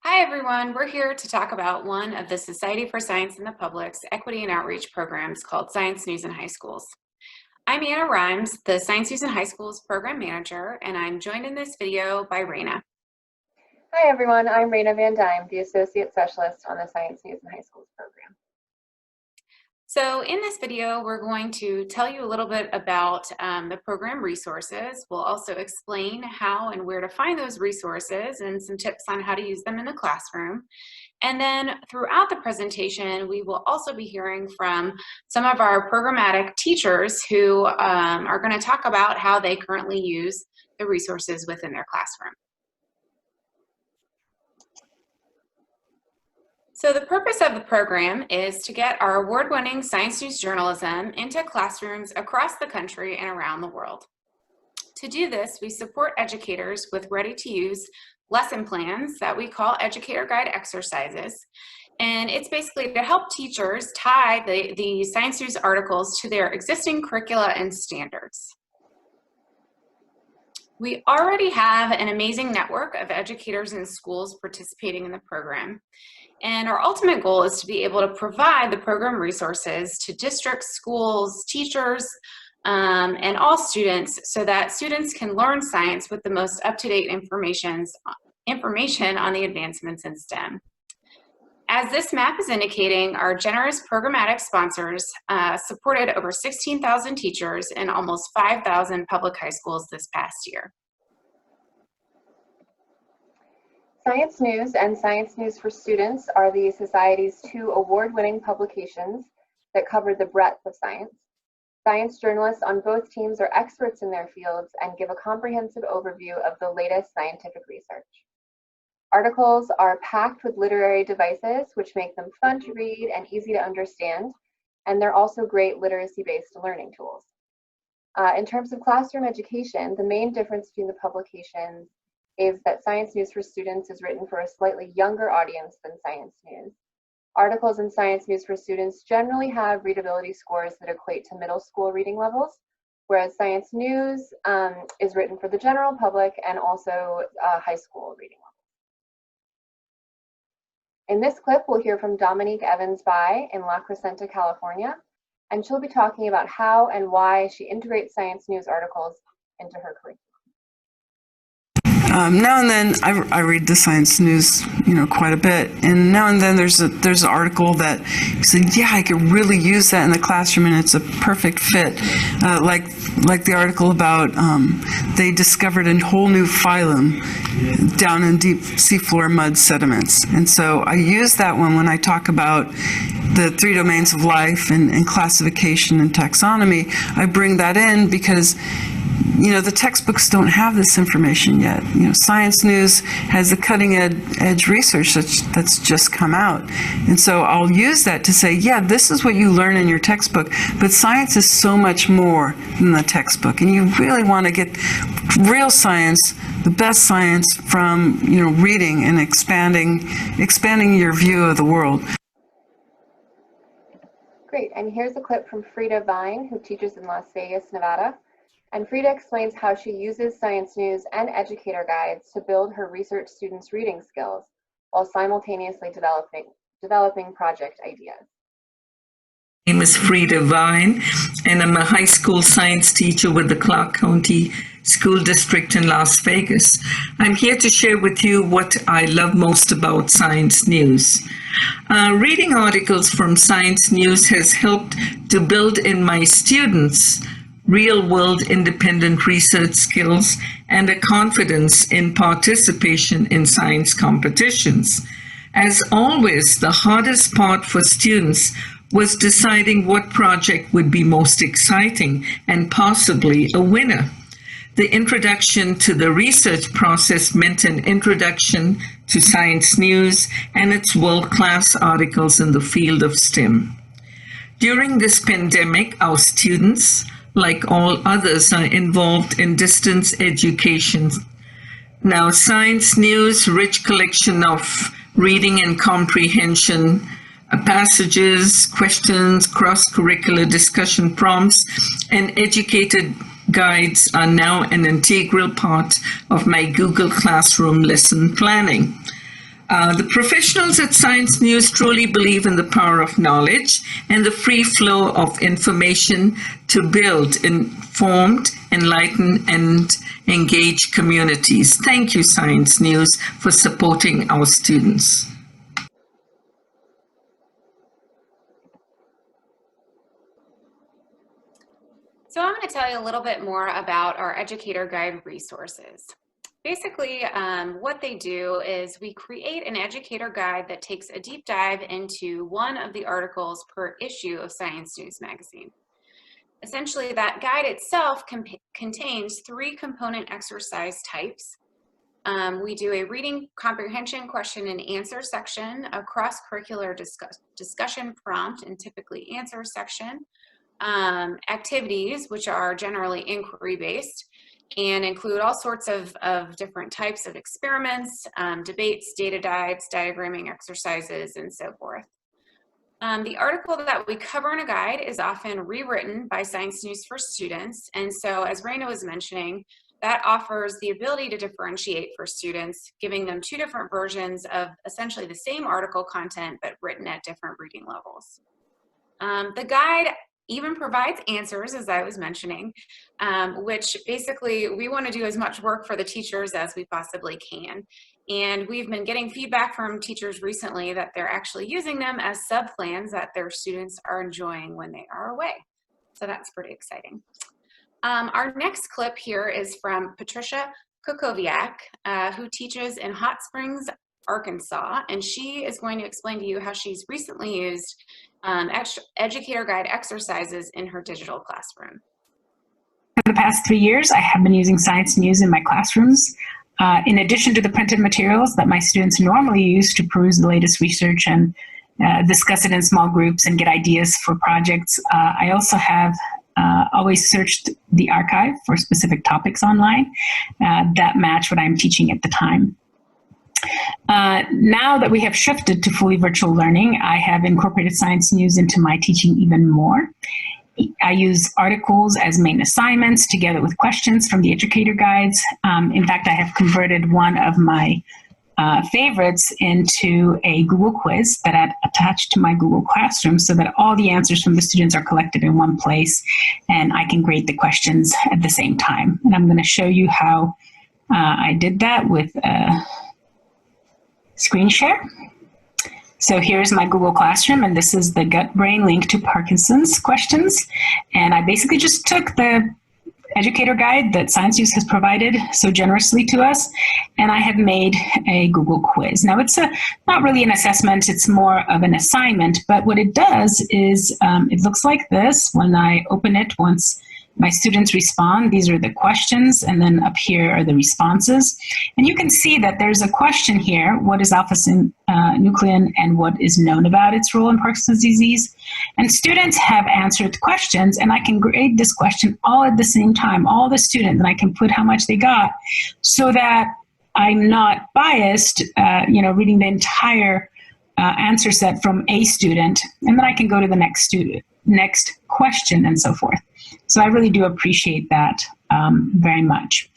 Hi everyone, we're here to talk about one of the Society for Science in the Public's equity and outreach programs called Science News in High Schools. I'm Anna Rhymes, the Science News in High Schools program manager, and I'm joined in this video by Raina. Hi everyone, I'm Raina Van Dyme, the Associate Specialist on the Science News in High Schools program. So in this video, we're going to tell you a little bit about the program resources. We'll also explain how and where to find those resources and some tips on how to use them in the classroom. And then throughout the presentation, we will also be hearing from some of our programmatic teachers who are going to talk about how they currently use the resources within their classroom. So the purpose of the program is to get our award-winning science news journalism into classrooms across the country and around the world. To do this, we support educators with ready-to-use lesson plans that we call educator guide exercises. And it's basically to help teachers tie the science news articles to their existing curricula and standards. We already have an amazing network of educators in schools participating in the program. And our ultimate goal is to be able to provide the program resources to districts, schools, teachers, and all students so that students can learn science with the most up-to-date information on the advancements in STEM. As this map is indicating, our generous programmatic sponsors supported over 16,000 teachers in almost 5,000 public high schools this past year. Science News and Science News for Students are the Society's two award-winning publications that cover the breadth of science. Science journalists on both teams are experts in their fields and give a comprehensive overview of the latest scientific research. Articles are packed with literary devices, which make them fun to read and easy to understand, and they're also great literacy-based learning tools. In terms of classroom education, the main difference between the publications is that Science News for Students is written for a slightly younger audience than Science News. Articles in Science News for Students generally have readability scores that equate to middle school reading levels, whereas Science News is written for the general public and also high school reading levels. In this clip, we'll hear from Dominique Evans-By in La Crescenta, California, and she'll be talking about how and why she integrates Science News articles into her curriculum. Now and then I read the science news, quite a bit, and now and then there's an article that you say, yeah, I could really use that in the classroom, and it's a perfect fit. Like the article about they discovered a whole new phylum down in deep seafloor mud sediments, and so I use that one when I talk about the three domains of life and classification and taxonomy. I bring that in because the textbooks don't have this information yet. Science News has the cutting edge research that's just come out. And so I'll use that to say, yeah, this is what you learn in your textbook, but science is so much more than the textbook. And you really want to get real science, the best science from, reading and expanding your view of the world. Great, and here's a clip from Freda Vine, who teaches in Las Vegas, Nevada. And Freda explains how she uses Science News and educator guides to build her research students' reading skills while simultaneously developing project ideas. My name is Freda Vine, and I'm a high school science teacher with the Clark County School District in Las Vegas. I'm here to share with you what I love most about Science News. Reading articles from Science News has helped to build in my students real-world independent research skills and a confidence in participation in science competitions. As always, the hardest part for students was deciding what project would be most exciting and possibly a winner. The introduction to the research process meant an introduction to Science News and its world-class articles in the field of STEM. During this pandemic, our students, like all others, are involved in distance education. Now, Science News' rich collection of reading and comprehension passages, questions, cross-curricular discussion prompts, and educated guides are now an integral part of my Google Classroom lesson planning. The professionals at Science News truly believe in the power of knowledge and the free flow of information to build informed, enlightened, and engaged communities. Thank you, Science News, for supporting our students. So I'm going to tell you a little bit more about our Educator Guide resources. Basically, what they do is we create an educator guide that takes a deep dive into one of the articles per issue of Science News magazine. Essentially, that guide itself contains 3 component exercise types. We do a reading comprehension question and answer section, a cross-curricular discussion prompt and typically answer section, activities, which are generally inquiry-based, and include all sorts of different types of experiments, debates, data dives, diagramming exercises, and so forth. The article that we cover in a guide is often rewritten by Science News for students, and so as Raina was mentioning, that offers the ability to differentiate for students, giving them 2 different versions of essentially the same article content, but written at different reading levels. The guide even provides answers, as I was mentioning, which basically we want to do as much work for the teachers as we possibly can. And we've been getting feedback from teachers recently that they're actually using them as sub-plans that their students are enjoying when they are away. So that's pretty exciting. Our next clip here is from Patrycja who teaches in Hot Springs, Arkansas, and she is going to explain to you how she's recently used Educator Guide exercises in her digital classroom. For the past 3 years, I have been using Science News in my classrooms. In addition to the printed materials that my students normally use to peruse the latest research and discuss it in small groups and get ideas for projects, I also have always searched the archive for specific topics online that match what I'm teaching at the time. Now that we have shifted to fully virtual learning, I have incorporated Science News into my teaching even more. I use articles as main assignments together with questions from the educator guides. In fact, I have converted one of my favorites into a Google quiz that I've attached to my Google Classroom so that all the answers from the students are collected in one place and I can grade the questions at the same time. And I'm going to show you how I did that with screen share. So here's my Google Classroom, and this is the gut-brain link to Parkinson's questions. And I basically just took the educator guide that Science News has provided so generously to us, and I have made a Google quiz. Now it's not really an assessment, it's more of an assignment, but what it does is it looks like this when I open it. Once my students respond, these are the questions, and then up here are the responses. And you can see that there's a question here: what is alpha-synuclein and what is known about its role in Parkinson's disease? And students have answered questions, and I can grade this question all at the same time, all the students, and I can put how much they got so that I'm not biased, reading the entire answer set from a student, and then I can go to the next question, and so forth. So I really do appreciate that very much.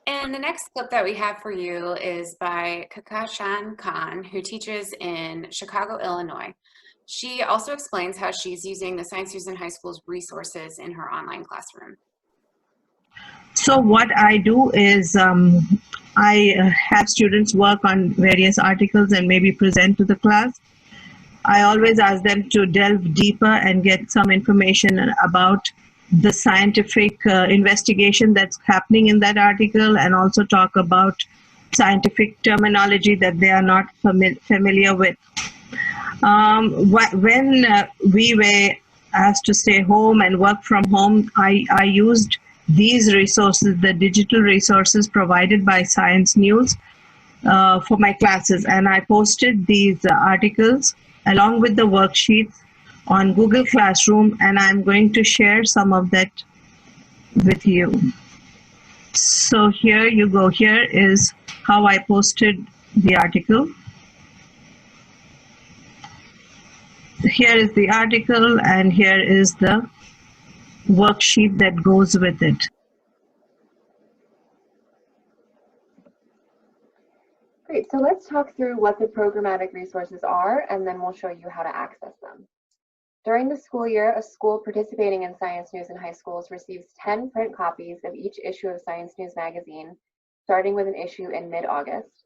And the next clip that we have for you is by Kehkashan, who teaches in Chicago, Illinois. She also explains how she's using the Science News in High School's resources in her online classroom. So what I do is I have students work on various articles and maybe present to the class. I always ask them to delve deeper and get some information about the scientific investigation that's happening in that article, and also talk about scientific terminology that they are not familiar with. When we were asked to stay home and work from home, I used these resources, the digital resources provided by Science News for my classes, and I posted these articles along with the worksheets on Google Classroom, and I'm going to share some of that with you. So here you go. Here is how I posted the article. Here is the article, and here is the worksheet that goes with it. Great, so let's talk through what the programmatic resources are, and then we'll show you how to access them. During the school year, a school participating in Science News in high schools receives 10 print copies of each issue of Science News magazine, starting with an issue in mid-August.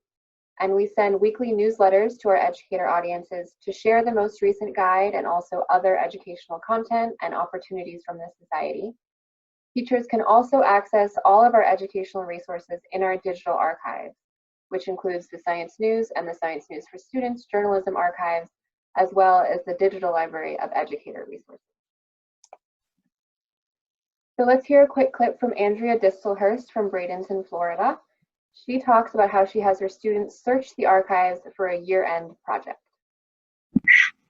And we send weekly newsletters to our educator audiences to share the most recent guide and also other educational content and opportunities from the Society. Teachers can also access all of our educational resources in our digital archives, which includes the Science News and the Science News for Students journalism archives, as well as the digital library of educator resources. So let's hear a quick clip from Andrea Distelhurst from Bradenton, Florida. She talks about how she has her students search the archives for a year-end project.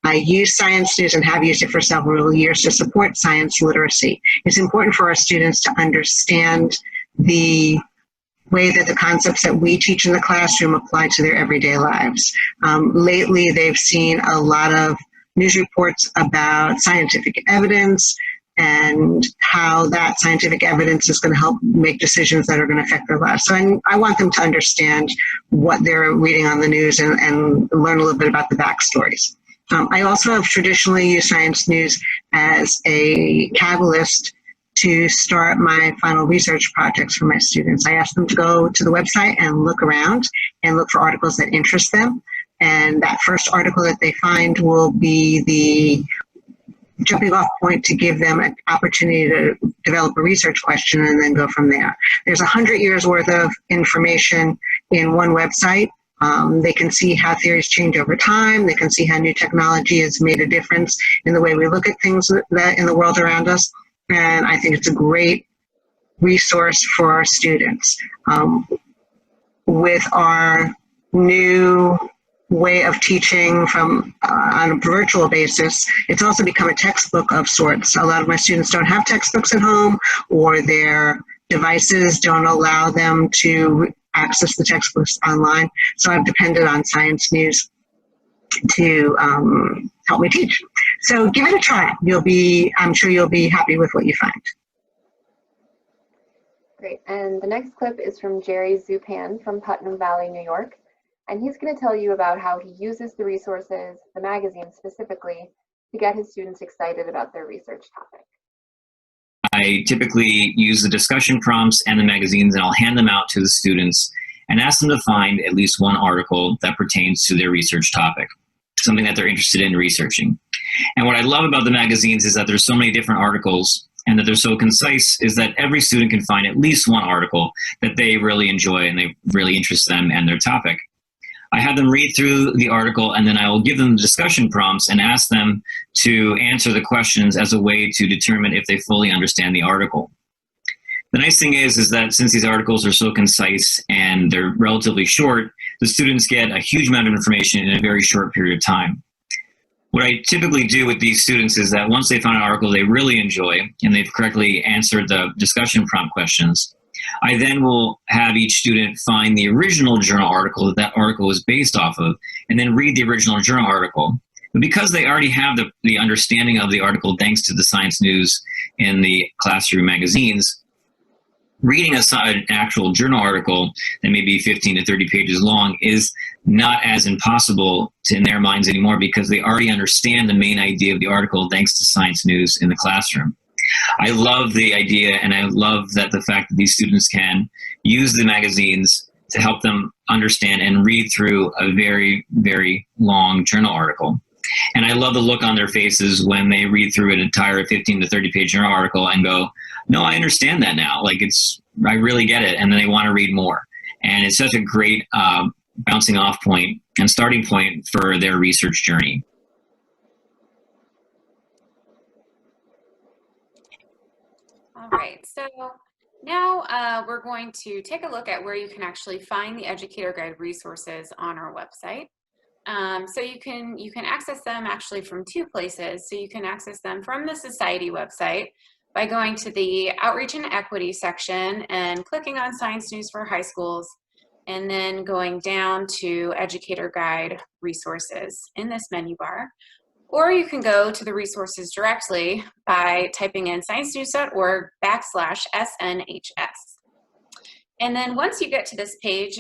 I use Science News and have used it for several years to support science literacy. It's important for our students to understand the way that the concepts that we teach in the classroom apply to their everyday lives. Lately, they've seen a lot of news reports about scientific evidence and how that scientific evidence is going to help make decisions that are going to affect their lives. So I want them to understand what they're reading on the news and learn a little bit about the backstories. I also have traditionally used Science News as a catalyst to start my final research projects for my students. I ask them to go to the website and look around and look for articles that interest them. And that first article that they find will be the jumping off point to give them an opportunity to develop a research question and then go from there. There's 100 years worth of information in one website. They can see how theories change over time. They can see how new technology has made a difference in the way we look at things that in the world around us. And I think it's a great resource for our students. With our new way of teaching from on a virtual basis, it's also become a textbook of sorts. A lot of my students don't have textbooks at home, or their devices don't allow them to access the textbooks online. So I've depended on Science News to help me teach. So give it a try. I'm sure you'll be happy with what you find. Great, and the next clip is from Jerry Zupan from Putnam Valley, New York. And he's going to tell you about how he uses the resources, the magazine specifically, to get his students excited about their research topic. I typically use the discussion prompts and the magazines, and I'll hand them out to the students and ask them to find at least one article that pertains to their research topic, something that they're interested in researching. And what I love about the magazines is that there's so many different articles, and that they're so concise, is that every student can find at least one article that they really enjoy and they really interest them and their topic. I have them read through the article, and then I will give them the discussion prompts and ask them to answer the questions as a way to determine if they fully understand the article. The nice thing is that since these articles are so concise and they're relatively short, the students get a huge amount of information in a very short period of time. What I typically do with these students is that once they find an article they really enjoy and they've correctly answered the discussion prompt questions, I then will have each student find the original journal article that article is based off of, and then read the original journal article. But because they already have the understanding of the article thanks to the Science News and the classroom magazines, reading an actual journal article that may be 15 to 30 pages long is not as impossible in their minds anymore, because they already understand the main idea of the article thanks to Science News in the classroom. I love the idea, and I love that the fact that these students can use the magazines to help them understand and read through a very, very long journal article. And I love the look on their faces when they read through an entire 15 to 30 page journal article and go, no, I understand that now. Like, I really get it. And then they want to read more. And it's such a great bouncing off point and starting point for their research journey. All right, so now we're going to take a look at where you can actually find the Educator Guide resources on our website. So you can access them actually from two places. So you can access them from the Society website by going to the Outreach and Equity section and clicking on Science News for High Schools, and then going down to Educator Guide resources in this menu bar. Or you can go to the resources directly by typing in sciencenews.org/SNHS. And then once you get to this page,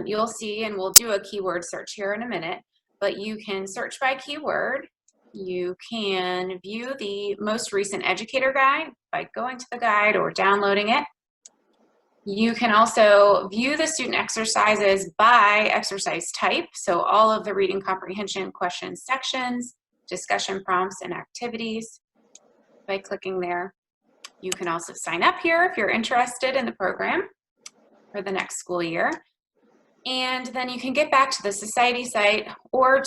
you'll see, and we'll do a keyword search here in a minute, but you can search by keyword. You can view the most recent educator guide by going to the guide or downloading it. You can also view the student exercises by exercise type, so all of the reading comprehension questions sections, discussion prompts, and activities by clicking there. You can also sign up here if you're interested in the program for the next school year. And then you can get back to the Society site or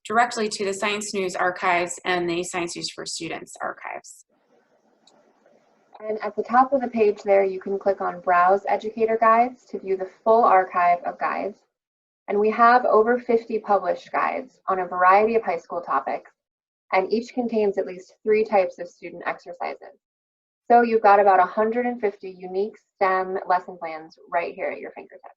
directly to the Science News archives and the Science News for Students archives. And at the top of the page there, you can click on Browse Educator Guides to view the full archive of guides. And we have over 50 published guides on a variety of high school topics, and each contains at least 3 types of student exercises. So you've got about 150 unique STEM lesson plans right here at your fingertips.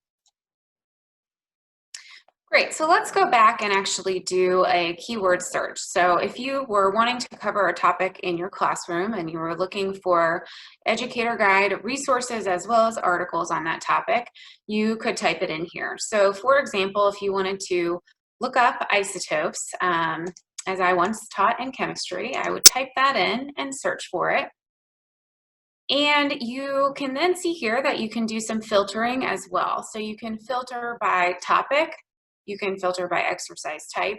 Great, so let's go back and actually do a keyword search. So if you were wanting to cover a topic in your classroom and you were looking for educator guide resources as well as articles on that topic, you could type it in here. So for example, if you wanted to look up isotopes, as I once taught in chemistry, I would type that in and search for it. And you can then see here that you can do some filtering as well. So you can filter by topic, you can filter by exercise type,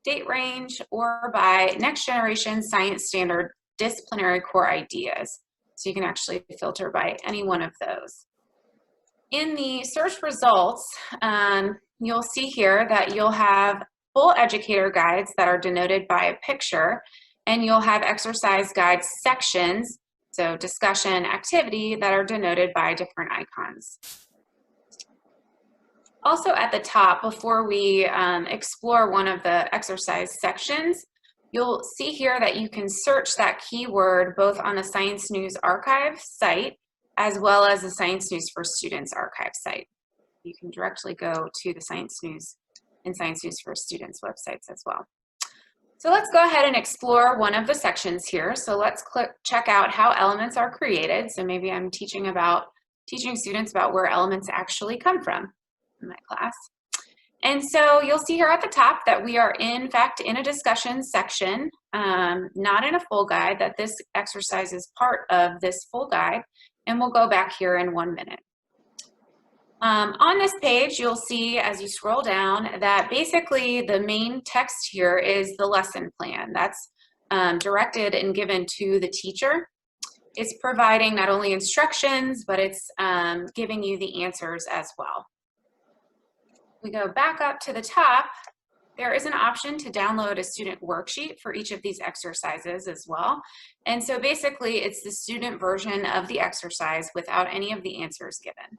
date range, or by next generation science standard disciplinary core ideas. So you can actually filter by any one of those. In the search results, you'll see here that you'll have full educator guides that are denoted by a picture, and you'll have exercise guide sections, so discussion, activity, that are denoted by different icons. Also at the top, before we explore one of the exercise sections, you'll see here that you can search that keyword both on the Science News Archive site as well as the Science News for Students archive site. You can directly go to the Science News and Science News for Students websites as well. So let's go ahead and explore one of the sections here. So let's check out how elements are created. So maybe I'm teaching students about where elements actually come from in my class. And so you'll see here at the top that we are in fact in a discussion section, not in a full guide, that this exercise is part of this full guide, and we'll go back here in 1 minute. On this page, you'll see as you scroll down that basically the main text here is the lesson plan. That's directed and given to the teacher. It's providing not only instructions, but it's giving you the answers as well. We go back up to the top, there is an option to download a student worksheet for each of these exercises as well. And so basically it's the student version of the exercise without any of the answers given.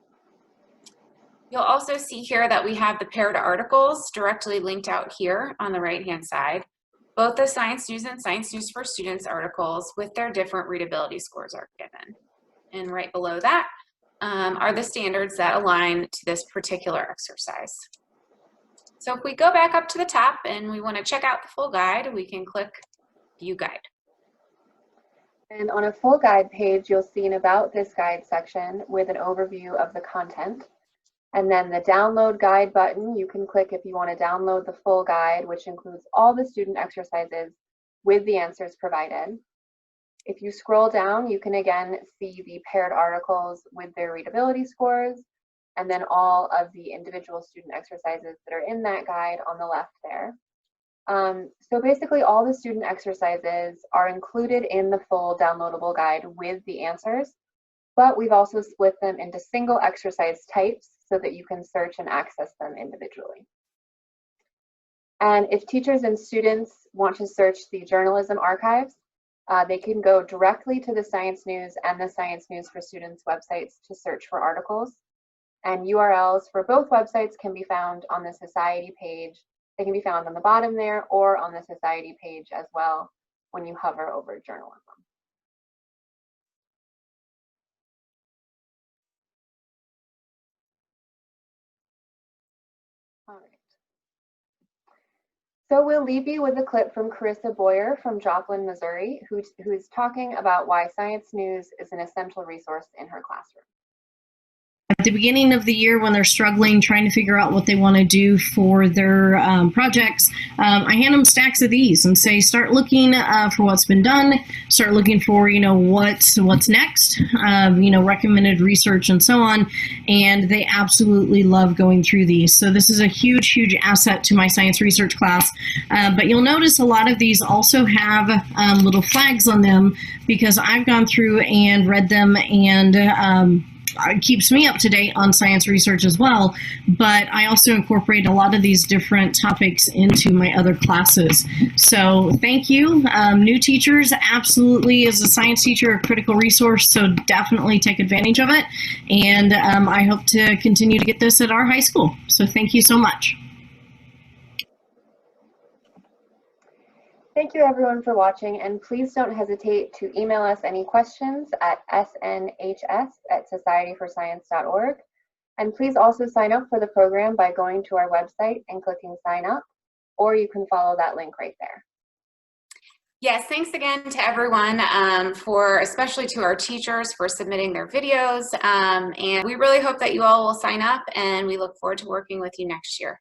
You'll also see here that we have the paired articles directly linked out here on the right-hand side. Both the Science News and Science News for Students articles with their different readability scores are given. And right below that are the standards that align to this particular exercise. So if we go back up to the top and we want to check out the full guide, we can click View Guide. And on a full guide page, you'll see an About This Guide section with an overview of the content. And then the Download Guide button, you can click if you want to download the full guide, which includes all the student exercises with the answers provided. If you scroll down, you can again see the paired articles with their readability scores, and then all of the individual student exercises that are in that guide on the left there. So basically all the student exercises are included in the full downloadable guide with the answers, but we've also split them into single exercise types so that you can search and access them individually. And if teachers and students want to search the journalism archives, they can go directly to the Science News and the Science News for Students websites to search for articles. And URLs for both websites can be found on the Society page. They can be found on the bottom there or on the Society page as well when you hover over journalism. All right. So we'll leave you with a clip from Karisa Boyer from Joplin, Missouri, who's talking about why Science News is an essential resource in her classroom. at the beginning of the year when they're struggling, trying to figure out what they want to do for their projects, I hand them stacks of these and say, start looking for what's been done, start looking for, what's next, recommended research and so on. And they absolutely love going through these. So this is a huge, huge asset to my science research class. But you'll notice a lot of these also have little flags on them because I've gone through and read them, and it keeps me up to date on science research as well, but I also incorporate a lot of these different topics into my other classes. So thank you. New teachers, absolutely, as a science teacher, a critical resource, so definitely take advantage of it. And I hope to continue to get this at our high school. So thank you so much. Thank you everyone for watching, and please don't hesitate to email us any questions at snhs@societyforscience.org. And please also sign up for the program by going to our website and clicking sign up, or you can follow that link right there. Yes, thanks again to everyone, especially to our teachers for submitting their videos. And we really hope that you all will sign up, and we look forward to working with you next year.